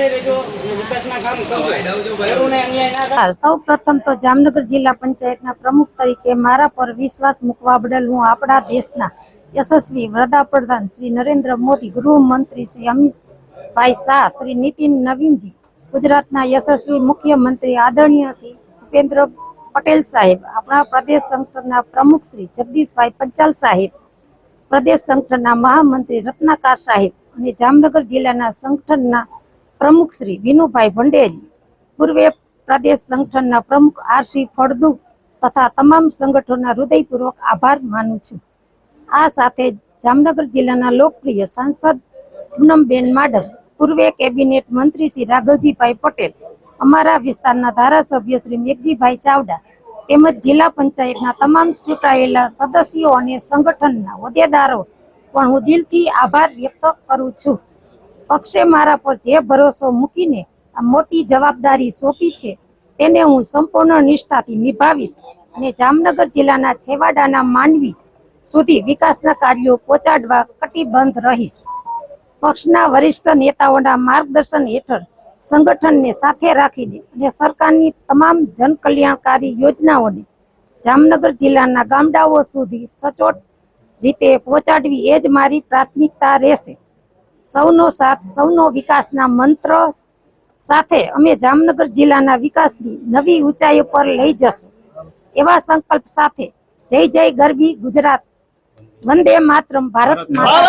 સાથે રહેજો અને વિકાસના કામ કરજો. ખેડૂતોને અન્યાય ના થાય. સૌ પ્રથમ તો જામનગર જિલ્લા પંચાયતના પ્રમુખ તરીકે મારા પર વિશ્વાસ મૂકવા બદલ હું આપણા દેશના યશસ્વી વડાપ્રધાન શ્રી નરેન્દ્ર મોદી, ગૃહમંત્રી શ્રી અમિતભાઈ શાહ, શ્રી નીતિન નવીનજી, ગુજરાતના યશસ્વી મુખ્યમંત્રી આદરણીય શ્રી ભૂપેન્દ્ર પટેલ સાહેબ, આપણા પ્રદેશ સંગઠનના પ્રમુખ શ્રી જગદીશભાઈ પંચાલ સાહેબ, પ્રદેશ સંગઠનના મહામંત્રી રત્નાકર સાહેબ અને જામનગર જિલ્લાના સંગઠનના પ્રમુખ શ્રી વિનુભાઈ ભંડેરી, પૂર્વે પ્રદેશ સંગઠનના પ્રમુખ આર.સી. ફળદુ તથા તમામ સંગઠનોના હૃદયપૂર્વક આભાર માનું છું. આ સાથે જામનગર જિલ્લાના લોકપ્રિય સાંસદ પૂનમબેન માડમ, પૂર્વે કેબિનેટ મંત્રી શ્રી રાઘવજીભાઈ પટેલ, અમારા વિસ્તારના ધારાસભ્ય શ્રી મેઘજીભાઈ ચાવડા તેમજ જિલ્લા પંચાયતના તમામ ચૂંટાયેલા સદસ્યો અને સંગઠનના હોદ્દેદારો પણ હું દિલથી આભાર વ્યક્ત કરું છું. પક્ષે મારા પર જે ભરોસો મૂકીને આ મોટી જવાબદારી સોંપી છે તેને હું સંપૂર્ણ નિષ્ઠાથી નિભાવીશ અને જામનગર જિલ્લાના છેવાડાના માનવી સુધી વિકાસના કાર્યો પહોંચાડવા કટિબદ્ધ રહીશ. પક્ષના વરિષ્ઠ નેતાઓના માર્ગદર્શન હેઠળ સંગઠનને સાથે રાખીને અને સરકારની તમામ જનકલ્યાણકારી યોજનાઓને જામનગર જિલ્લાના ગામડાઓ સુધી સચોટ રીતે પહોંચાડવી એ જ મારી પ્રાથમિકતા રહેશે. સૌનો સાથ, સૌનો વિકાસના મંત્ર સાથે અમે જામનગર જિલ્લાના વિકાસની નવી ઊંચાઈઓ પર લઈ જશું. એવા સંકલ્પ સાથે જય જય ગરવી ગુજરાત, વંદે માતરમ, ભારત માતા.